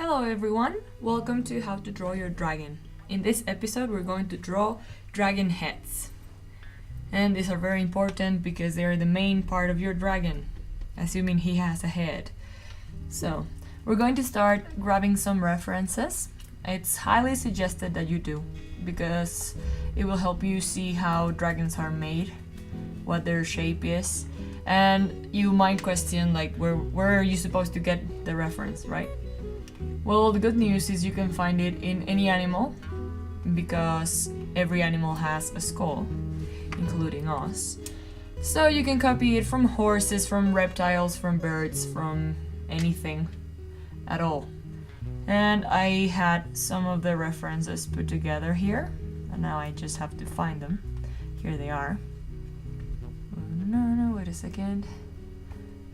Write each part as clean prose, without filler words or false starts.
Hello everyone, welcome to How to Draw Your Dragon. In this episode we're going to draw dragon heads. And these are very important because they are the main part of your dragon, assuming he has a head. So, we're going to start grabbing some references. It's highly suggested that you do, because it will help you see how dragons are made, what their shape is, and you might question like where are you supposed to get the reference, right? Well, the good news is you can find it in any animal, because every animal has a skull, including us. So you can copy it from horses, from reptiles, from birds, from anything at all. And I had some of the references put together here, and now I just have to find them. Here they are. No, wait a second.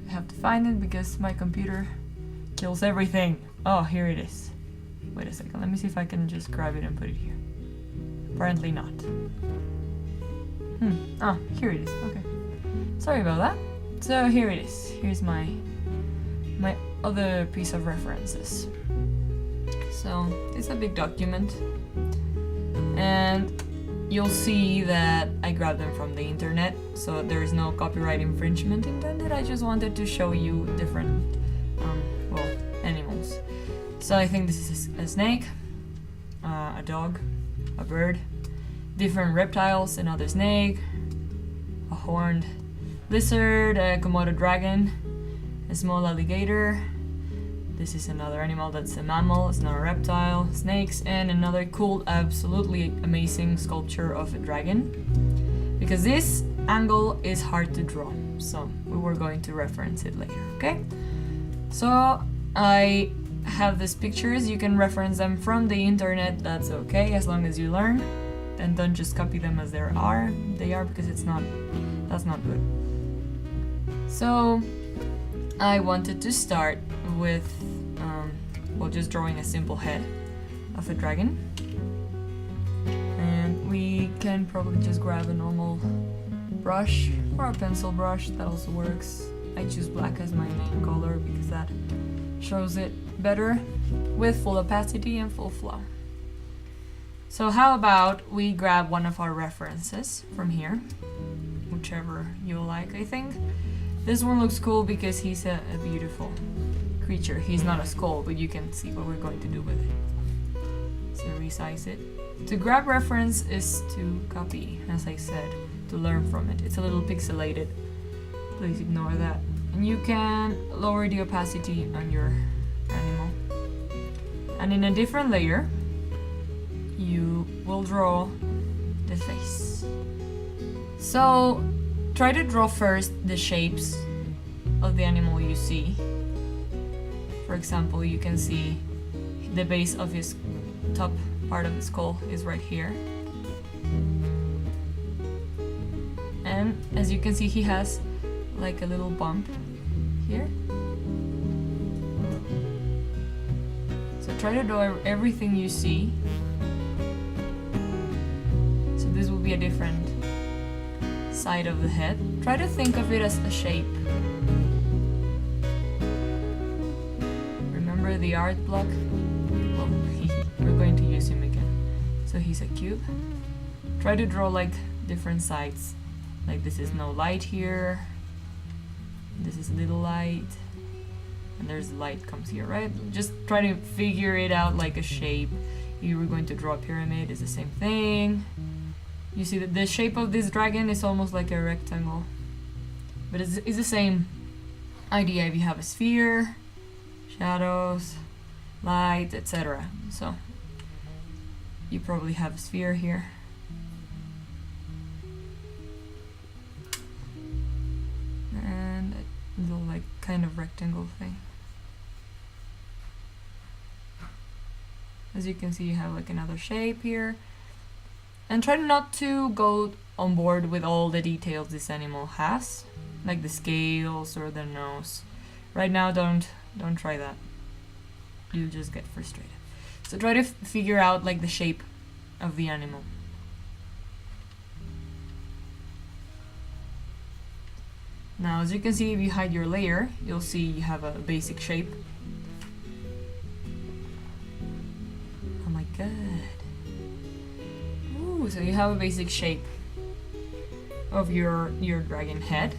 I have to find it because my computer kills everything. Oh, here it is. Wait a second, let me see if I can just grab it and put it here. Apparently not. Ah, here it is, okay. Sorry about that. So here it is. Here's my other piece of references. So, it's a big document. And you'll see that I grabbed them from the internet, so there is no copyright infringement intended. I just wanted to show you different, animals. So I think this is a snake, a dog, a bird, different reptiles, another snake, a horned lizard, a Komodo dragon, a small alligator. This is another animal that's a mammal, it's not a reptile, snakes, and another cool, absolutely amazing sculpture of a dragon. Because this angle is hard to draw, so we were going to reference it later, okay? So I have these pictures, you can reference them from the internet, that's okay, as long as you learn. And don't just copy them as they are, because that's not good. So I wanted to start with just drawing a simple head of a dragon, and we can probably just grab a normal brush or a pencil brush, that also works. I choose black as my main color because that shows it better with full opacity and full flow. So how about we grab one of our references from here, whichever you like. I think this one looks cool because he's a beautiful creature. He's not a skull, but you can see what we're going to do with it. So resize it. To grab reference is to copy, as I said, to learn from it. It's a little pixelated. Please ignore that. And you can lower the opacity on your animal. And in a different layer, you will draw the face. So try to draw first the shapes of the animal you see. For example, you can see the base of his top part of the skull is right here. And as you can see, he has like a little bump here. So try to draw everything you see. So this will be a different side of the head. Try to think of it as a shape. Remember the art block? Well, we're going to use him again. So he's a cube. Try to draw like different sides. Like this is no light here. This is a little light. And there's light comes here, right? Just try to figure it out like a shape. If you were going to draw a pyramid, it's the same thing. You see that the shape of this dragon is almost like a rectangle. But it's the same idea if you have a sphere, shadows, light, etc. So you probably have a sphere here. And a little like kind of rectangle thing. As you can see, you have like another shape here. And try not to go on board with all the details this animal has, like the scales or the nose. Right now, don't try that. You'll just get frustrated. So try to figure out like the shape of the animal. Now, as you can see, if you hide your layer, you'll see you have a basic shape. So you have a basic shape of your dragon head,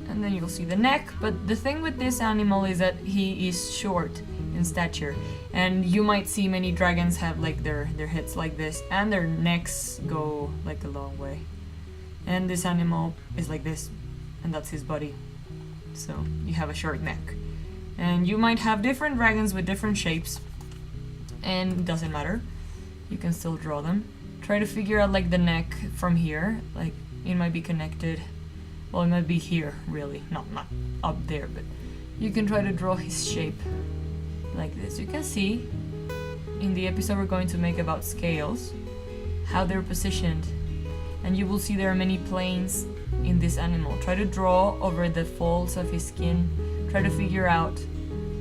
and then you'll see the neck. But the thing with this animal is that he is short in stature, and you might see many dragons have like their heads like this and their necks go like a long way, and this animal is like this, and that's his body. So you have a short neck, and you might have different dragons with different shapes, and it doesn't matter, you can still draw them. Try to figure out like the neck from here, like it might be connected, well, it might be here really, not up there, but you can try to draw his shape like this. You can see in the episode we're going to make about scales how they're positioned, and you will see there are many planes in this animal. Try to draw over the folds of his skin, try to figure out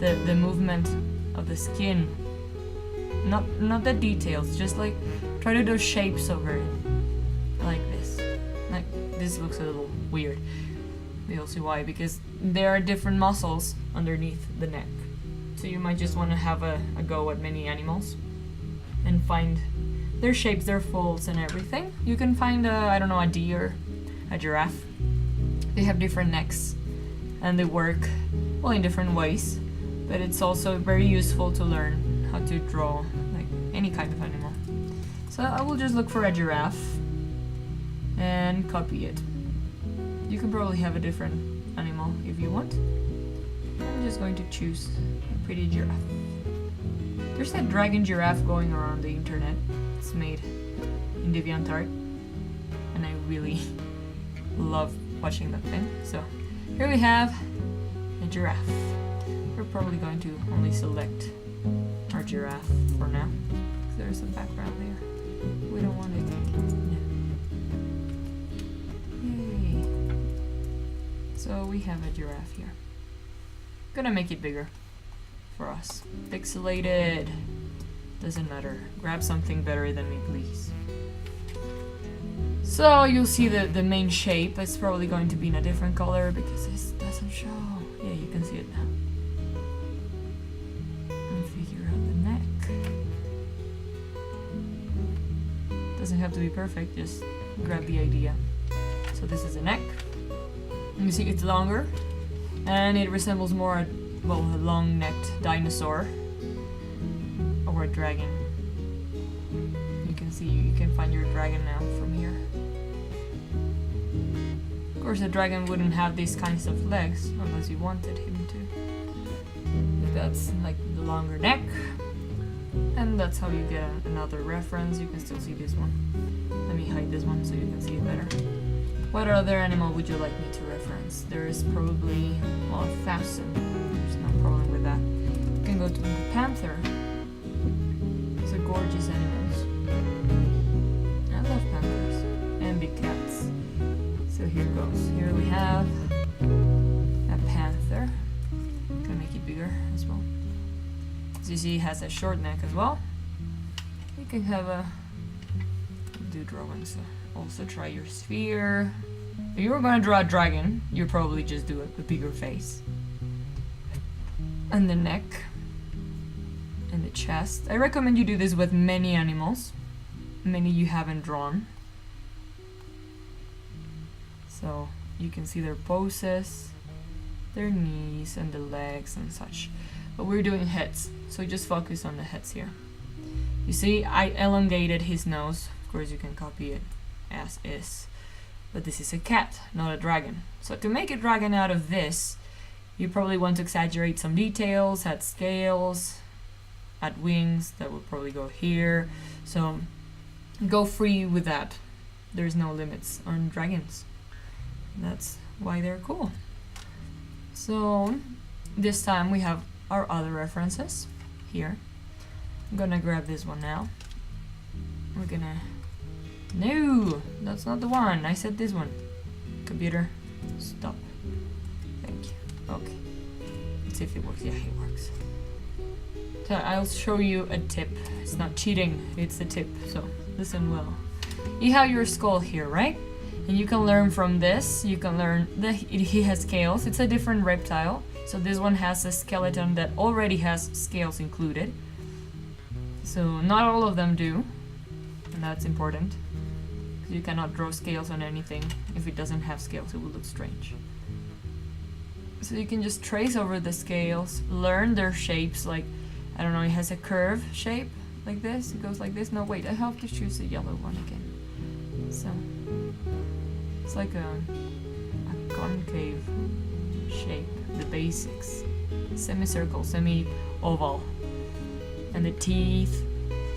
the movement of the skin, not the details, just like try to do shapes over it like this. Like this looks a little weird. You'll see why, because there are different muscles underneath the neck. So you might just want to have a go at many animals and find their shapes, their folds and everything. You can find I don't know, a deer, a giraffe. They have different necks and they work well in different ways, but it's also very useful to learn how to draw like any kind of animal. So I will just look for a giraffe and copy it. You can probably have a different animal if you want. I'm just going to choose a pretty giraffe. There's that dragon giraffe going around the internet. It's made in DeviantArt, and I really love watching that thing. So here we have a giraffe. We're probably going to only select our giraffe for now, because there's a background there. We don't want it. Yeah. Yay. So we have a giraffe here. Gonna make it bigger for us. Pixelated. Doesn't matter. Grab something better than me, please. So you'll see the main shape. It's probably going to be in a different color because this doesn't show. Yeah, you can see it now. And figure out the neck. Doesn't have to be perfect, just grab the idea. So this is the neck. You see it's longer, and it resembles more, well, a long-necked dinosaur or a dragon. You can see, you can find your dragon now from here. Of course, a dragon wouldn't have these kinds of legs unless you wanted him to. That's like the longer neck, and that's how you get another reference. You can still see this one. Let me hide this one so you can see it better. What other animal would you like me to reference? There is probably, well, 1,000. There's no problem with that. You can go to the panther. It's a gorgeous animal. I love panthers and big cats. So here goes. Here we have a panther. I'm gonna make it bigger as well. As you see, it has a short neck as well. You can have a do drawings. So also try your sphere. If you were going to draw a dragon, you probably just do a bigger face. And the neck. And the chest. I recommend you do this with many animals. Many you haven't drawn. So you can see their poses, their knees and the legs and such. But we're doing heads, so just focus on the heads here. You see, I elongated his nose. Of course you can copy it as is, but this is a cat, not a dragon. So to make a dragon out of this, you probably want to exaggerate some details, add scales, add wings, that would probably go here. So go free with that. There's no limits on dragons. That's why they're cool. So this time we have our other references here. I'm gonna grab this one now. We're gonna... No, that's not the one. I said this one. Computer, stop. Thank you. Okay. Let's see if it works. Yeah, it works. So I'll show you a tip. It's not cheating, it's a tip. So listen well. You have your skull here, right? And you can learn from this. You can learn that he has scales. It's a different reptile. So this one has a skeleton that already has scales included. So not all of them do, and that's important. You cannot draw scales on anything. If it doesn't have scales, it will look strange. So you can just trace over the scales, learn their shapes, like, I don't know, it has a curve shape, like this, it goes like this. No, wait, I have to choose the yellow one again. So, it's like a concave shape, the basics. Semicircle, semi-oval. And the teeth,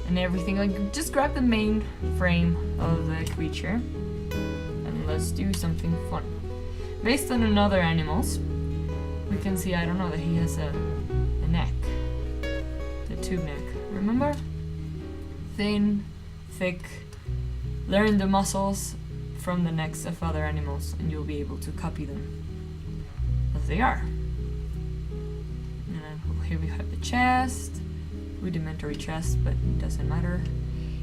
and everything. Like, just grab the main frame of the creature, and let's do something fun. Based on another animals, we can see, I don't know, that he has a neck. The tube neck. Remember? Thin, thick. Learn the muscles from the necks of other animals, and you'll be able to copy them as they are. And here we have the chest, rudimentary chest, but it doesn't matter.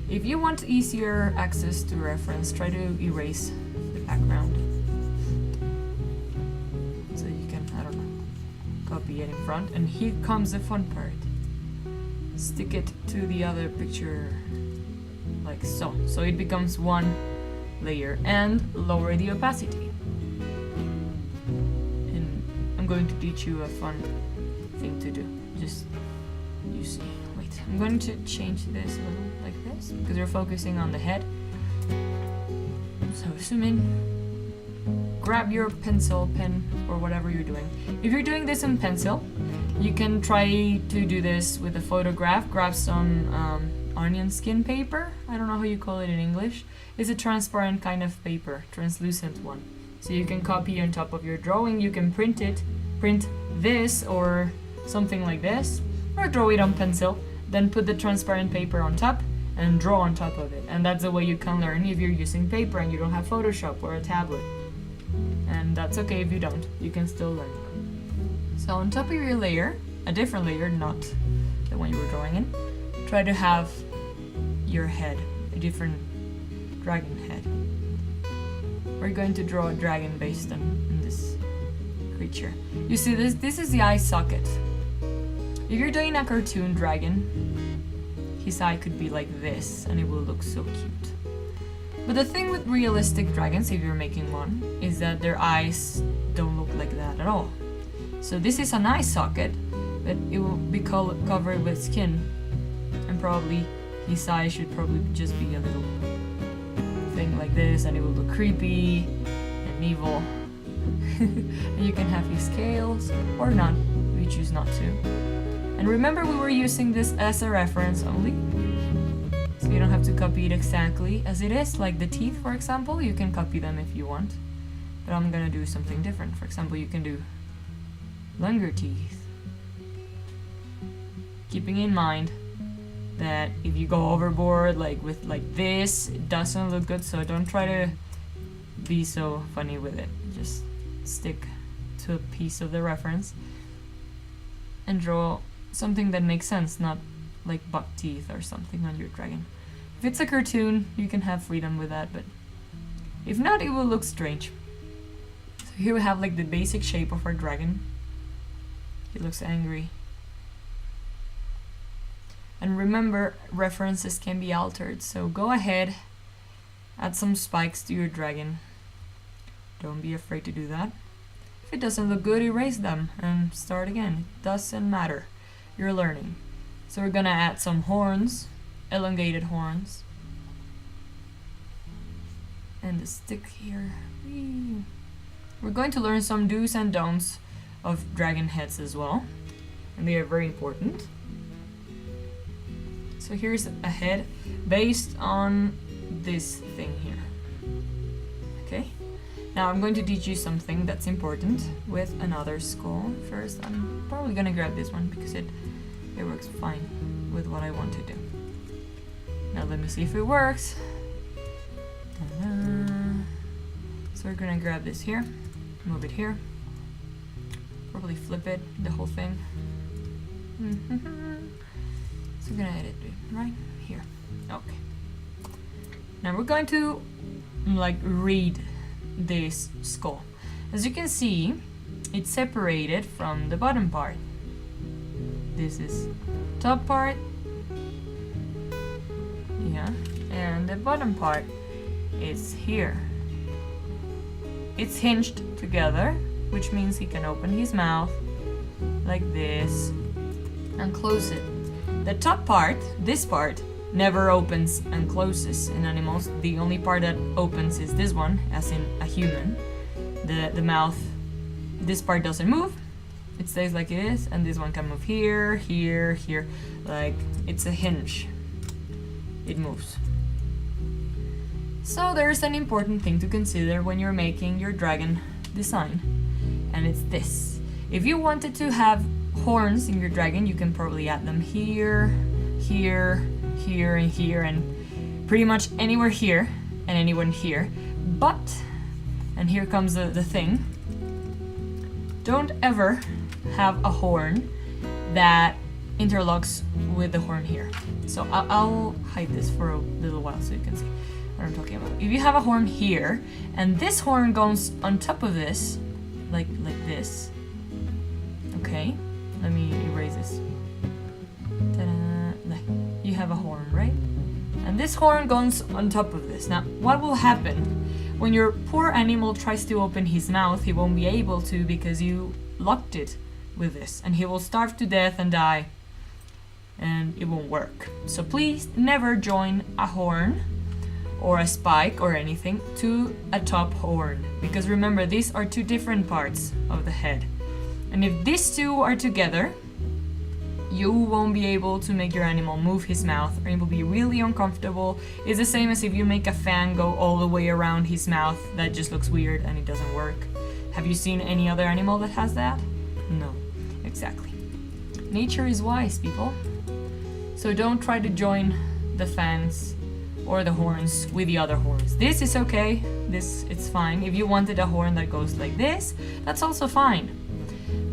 If you want easier access to reference, try to erase the background. So you can, I don't know, copy it in front. And here comes the fun part. Stick it to the other picture like so. So it becomes one layer, and lower the opacity. And I'm going to teach you a fun thing to do. Just, you see. Wait, I'm going to change this a little like this, because we're focusing on the head. So zoom in, grab your pencil, pen, or whatever you're doing. If you're doing this in pencil, you can try to do this with a photograph. Grab some onion skin paper. I don't know how you call it in English. It's a transparent kind of paper, translucent one. So you can copy on top of your drawing. You can print this or something like this, or draw it on pencil, then put the transparent paper on top and draw on top of it. And that's the way you can learn if you're using paper and you don't have Photoshop or a tablet. And that's okay if you don't, you can still learn. So on top of your layer, a different layer, not the one you were drawing in, try to have your head, a different dragon head. We're going to draw a dragon based on this creature. You see this is the eye socket. If you're doing a cartoon dragon, his eye could be like this and it will look so cute. But the thing with realistic dragons, if you're making one, is that their eyes don't look like that at all. So this is an eye socket, but it will be covered with skin, and probably his eye should probably just be a little thing like this, and it will look creepy and evil. And you can have his scales or not, we choose not to. And remember, we were using this as a reference only, so you don't have to copy it exactly as it is. Like the teeth, for example, you can copy them if you want, but I'm gonna do something different. For example, you can do longer teeth, keeping in mind that if you go overboard like with like this, it doesn't look good. So don't try to be so funny with it. Just stick to a piece of the reference and draw something that makes sense, not like buck teeth or something on your dragon. If it's a cartoon, you can have freedom with that, but if not, it will look strange. So here we have like the basic shape of our dragon. He looks angry. And remember, references can be altered, so go ahead, add some spikes to your dragon. Don't be afraid to do that. If it doesn't look good, erase them and start again. It doesn't matter. You're learning. So we're gonna add some horns, elongated horns. And the stick here. Whee. We're going to learn some do's and don'ts of dragon heads as well. And they are very important. So here's a head based on this thing here. Okay? Now I'm going to teach you something that's important with another skull. First, I'm probably gonna grab this one because it works fine with what I want to do. Now let me see if it works. Ta-da. So we're gonna grab this here, move it here, probably flip it, the whole thing. So we're gonna edit it right here. Okay. Now we're going to like read this skull. As you can see, it's separated from the bottom part. This is top part, yeah, and the bottom part is here. It's hinged together, which means he can open his mouth like this and close it. The top part, this part, never opens and closes in animals. The only part that opens is this one, as in a human. The mouth, this part doesn't move. It stays like it is, and this one can move here, here, here. Like, it's a hinge. It moves. So there's an important thing to consider when you're making your dragon design, and it's this. If you wanted to have horns in your dragon, you can probably add them here, here, here, and here, and pretty much anywhere here, and anywhere here. But, and here comes the thing, don't ever have a horn that interlocks with the horn here. So I'll hide this for a little while so you can see what I'm talking about. If you have a horn here, and this horn goes on top of this, like this. Okay, let me erase this. Ta-da. You have a horn, right? And this horn goes on top of this. Now, what will happen when your poor animal tries to open his mouth? He won't be able to because you locked it with this, and he will starve to death and die, and it won't work. So please never join a horn or a spike or anything to a top horn, because remember, these are two different parts of the head, and if these two are together, you won't be able to make your animal move his mouth, or it will be really uncomfortable. It's the same as if you make a fan go all the way around his mouth. That just looks weird and it doesn't work. Have you seen any other animal that has that? No, exactly. Nature is wise, people. So don't try to join the fangs or the horns with the other horns. This is okay, it's fine. If you wanted a horn that goes like this, that's also fine.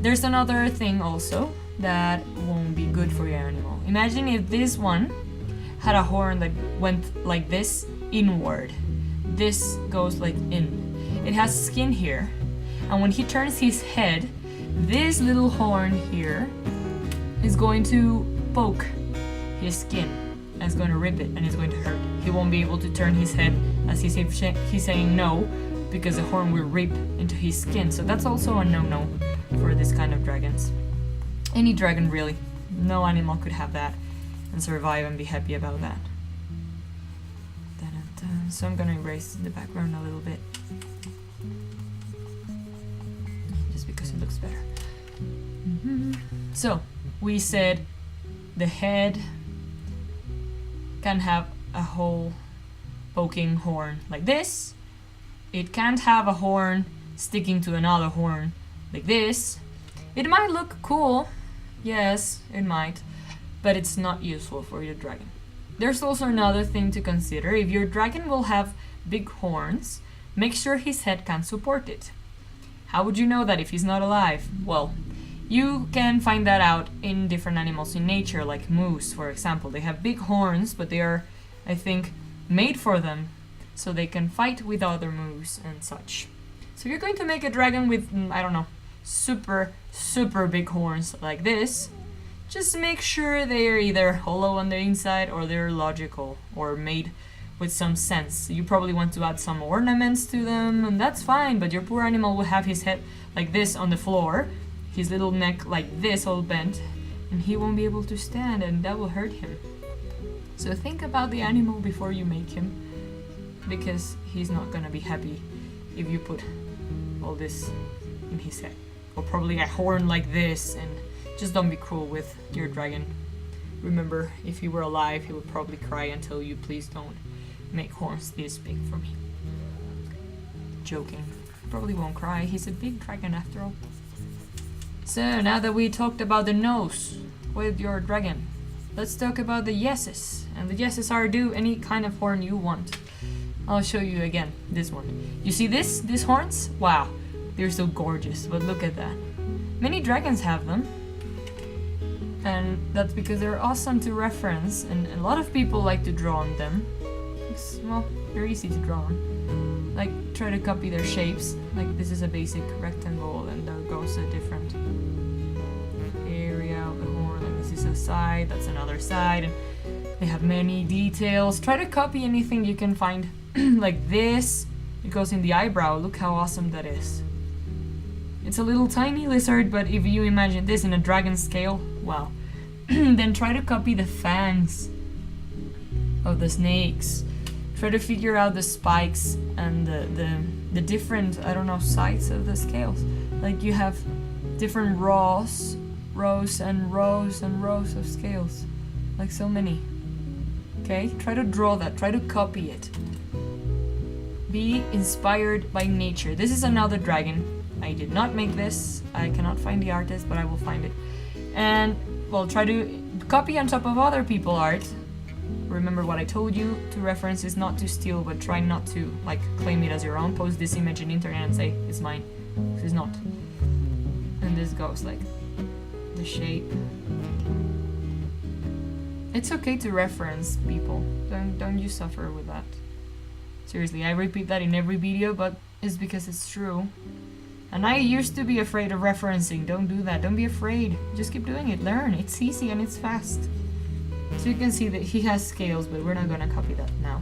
There's another thing also that won't be good for your animal. Imagine if this one had a horn that went like this inward. This goes like in. It has skin here, and when he turns his head, this little horn here is going to poke his skin, and it's going to rip it, and it's going to hurt. He won't be able to turn his head as he's saying no, because the horn will rip into his skin. So that's also a no-no for this kind of dragons. Any dragon, really. No animal could have that and survive and be happy about that. Dun-dun-dun. So I'm gonna erase the background a little bit, just because it looks better. So we said the head can have a whole poking horn like this. It can't have a horn sticking to another horn like this. It might look cool, yes, it might, but it's not useful for your dragon. There's also another thing to consider. If your dragon will have big horns, make sure his head can support it. How would you know that if he's not alive? Well, you can find that out in different animals in nature, like moose, for example. They have big horns, but they are, I think, made for them so they can fight with other moose and such. So if you're going to make a dragon with, I don't know, super big horns like this, just make sure they are either hollow on the inside or they're logical or made with some sense. You probably want to add some ornaments to them, and that's fine, but your poor animal will have his head like this on the floor, his little neck like this all bent, and he won't be able to stand, and that will hurt him. So think about the animal before you make him, because he's not gonna be happy if you put all this in his head. Or probably a horn like this, and just don't be cruel with your dragon. Remember, if he were alive, he would probably cry and tell you, please don't make horns this big for me. Joking. Probably won't cry, he's a big dragon after all. So now that we talked about the nose with your dragon, let's talk about the yeses. And the yeses are do any kind of horn you want. I'll show you again, this one. You see these horns? Wow, they're so gorgeous, but look at that. Many dragons have them, and that's because they're awesome to reference, and a lot of people like to draw on them. Well, they're easy to draw on. Like, try to copy their shapes. Like, this is a basic rectangle, and there goes a different area of the horn. Like, this is a side, that's another side, and they have many details. Try to copy anything you can find like this. It goes in the eyebrow. Look how awesome that is. It's a little tiny lizard, but if you imagine this in a dragon scale, wow. Then try to copy the fangs of the snakes. Try to figure out the spikes and the different, I don't know, sides of the scales. Like you have different rows and rows and rows of scales. Like so many. Okay? Try to draw that. Try to copy it. Be inspired by nature. This is another dragon. I did not make this. I cannot find the artist, but I will find it. And, well, try to copy on top of other people's art. Remember what I told you, to reference is not to steal, but try not to, like, claim it as your own. Post this image in internet and say, it's mine. It's not. And this goes, like, the shape. It's okay to reference people. Don't you suffer with that. Seriously, I repeat that in every video, but it's because it's true. And I used to be afraid of referencing. Don't do that. Don't be afraid. Just keep doing it. Learn. It's easy and it's fast. So you can see that he has scales, but we're not gonna copy that now.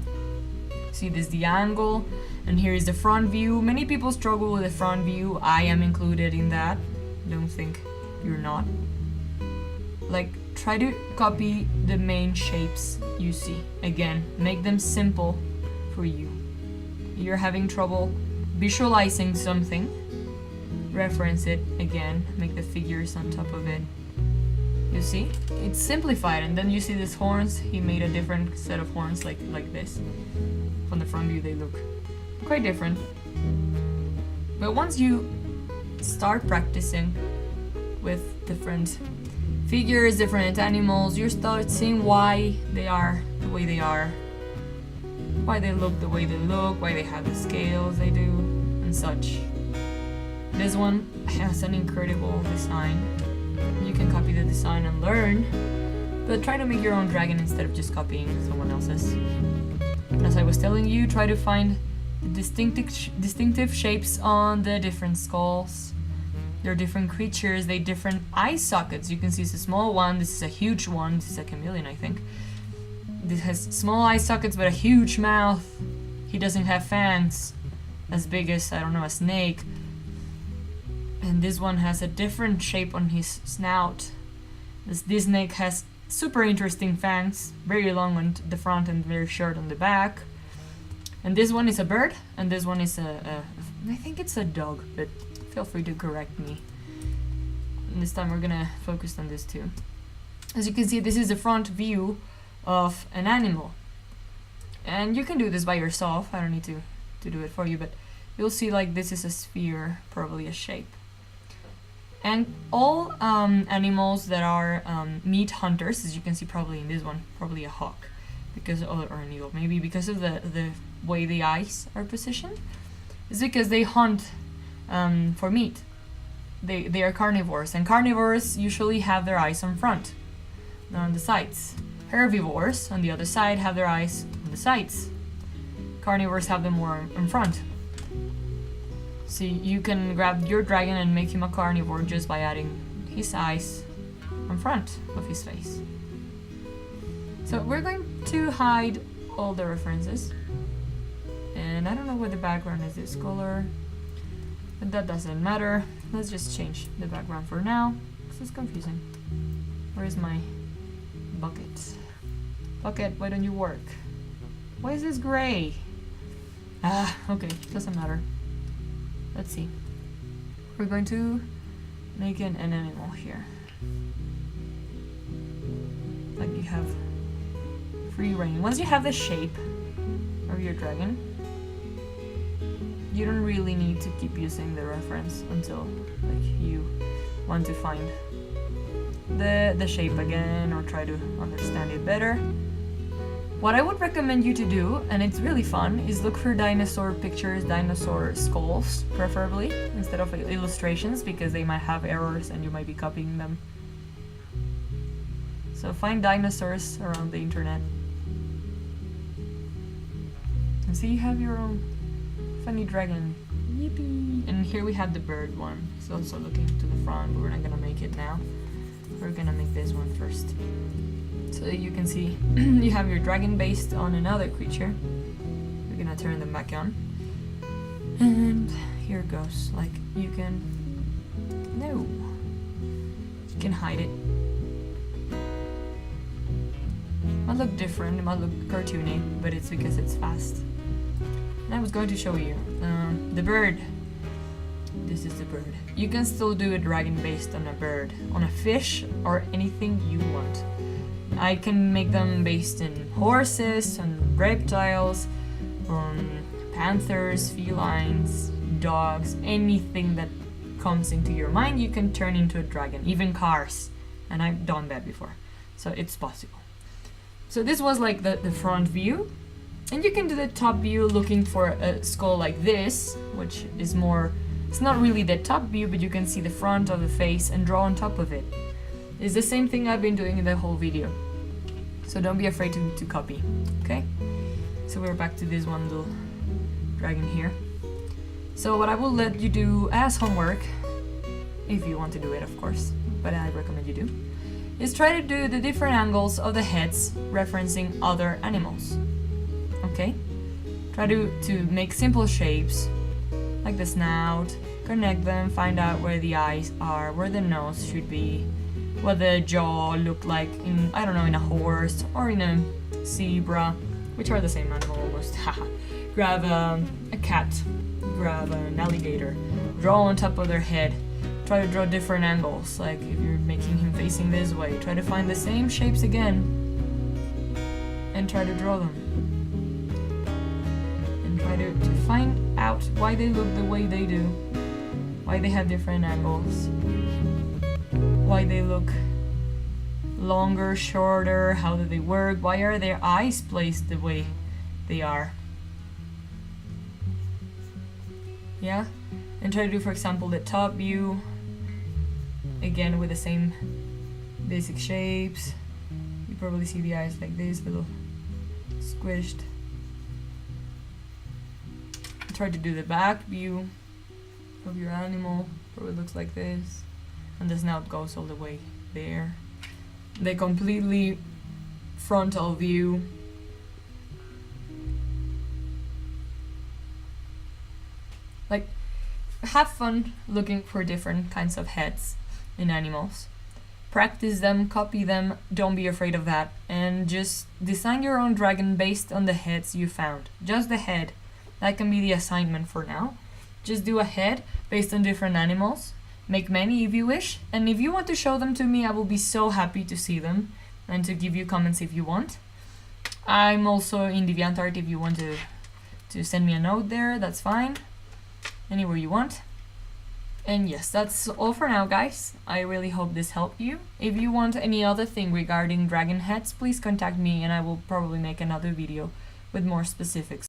See, this is the angle, and here is the front view. Many people struggle with the front view. I am included in that. Don't think you're not. Like, try to copy the main shapes you see. Again, make them simple for you. You're having trouble visualizing something. Reference it again, make the figures on top of it. You see? It's simplified, and then you see these horns. He made a different set of horns like this. From the front view they look quite different. But once you start practicing with different figures, different animals, you start seeing why they are the way they are. Why they look the way they look, why they have the scales they do, and such. This one has an incredible design. You can copy the design and learn, but try to make your own dragon instead of just copying someone else's. And as I was telling you, try to find the distinctive shapes on the different skulls. They're different creatures, they different eye sockets. You can see it's a small one, this is a huge one, this is a chameleon, I think. This has small eye sockets but a huge mouth. He doesn't have fangs as big as, I don't know, a snake. And this one has a different shape on his snout. This snake has super interesting fangs, very long on the front and very short on the back. And this one is a bird, and this one is I think it's a dog, but feel free to correct me. And this time we're gonna focus on this too. As you can see, this is the front view of an animal. And you can do this by yourself, I don't need to do it for you, but you'll see like this is a sphere, probably a shape. And all animals that are meat hunters, as you can see probably in this one, probably a hawk, because or an eagle, maybe because of the way the eyes are positioned, is because they hunt for meat. They are carnivores, and carnivores usually have their eyes on front, not on the sides. Herbivores, on the other side, have their eyes on the sides. Carnivores have them more in front. So you can grab your dragon and make him a carnivore just by adding his eyes in front of his face. So we're going to hide all the references. And I don't know what the background is this color, but that doesn't matter. Let's just change the background for now, because it's confusing. Where is my bucket? Bucket, why don't you work? Why is this gray? Okay, doesn't matter. Let's see. We're going to make an animal here. Like you have free reign. Once you have the shape of your dragon, you don't really need to keep using the reference until like you want to find the shape again or try to understand it better. What I would recommend you to do, and it's really fun, is look for dinosaur pictures, dinosaur skulls, preferably, instead of illustrations, because they might have errors and you might be copying them. So find dinosaurs around the internet. And see, you have your own funny dragon. Yippee! And here we have the bird one. It's also looking to the front, but we're not gonna make it now. We're gonna make this one first. So you can see you have your dragon based on another creature. We're gonna turn them back on. And here it goes. Like, you can... No. You can hide it. It might look different, it might look cartoony, but it's because it's fast. And I was going to show you the bird. This is the bird. You can still do a dragon based on a bird, on a fish, or anything you want. I can make them based in horses, on reptiles, on panthers, felines, dogs, anything that comes into your mind you can turn into a dragon, even cars. And I've done that before, so it's possible. So this was like the front view. And you can do the top view looking for a skull like this, which is more... It's not really the top view, but you can see the front of the face and draw on top of it. It's the same thing I've been doing in the whole video. So don't be afraid to copy, okay? So we're back to this one little dragon here. So what I will let you do as homework, if you want to do it of course, but I recommend you do, is try to do the different angles of the heads referencing other animals. Okay? Try to make simple shapes, like the snout, connect them, find out where the eyes are, where the nose should be, what the jaw looked like in, I don't know, in a horse or in a zebra, which are the same animal almost. Grab a cat, grab an alligator, draw on top of their head, try to draw different angles, like if you're making him facing this way, try to find the same shapes again and try to draw them. Try to find out why they look the way they do, why they have different angles, why they look longer, shorter, how do they work, why are their eyes placed the way they are. Yeah? And try to do, for example, the top view, again with the same basic shapes. You probably see the eyes like this, little squished. Try to do the back view of your animal, probably looks like this, and the snout goes all the way there. The completely frontal view. Like, have fun looking for different kinds of heads in animals. Practice them, copy them, don't be afraid of that, and just design your own dragon based on the heads you found. Just the head. That can be the assignment for now. Just do a head based on different animals. Make many if you wish. And if you want to show them to me, I will be so happy to see them and to give you comments if you want. I'm also in DeviantArt if you want to send me a note there, that's fine. Anywhere you want. And yes, that's all for now, guys. I really hope this helped you. If you want any other thing regarding dragon heads, please contact me and I will probably make another video with more specifics.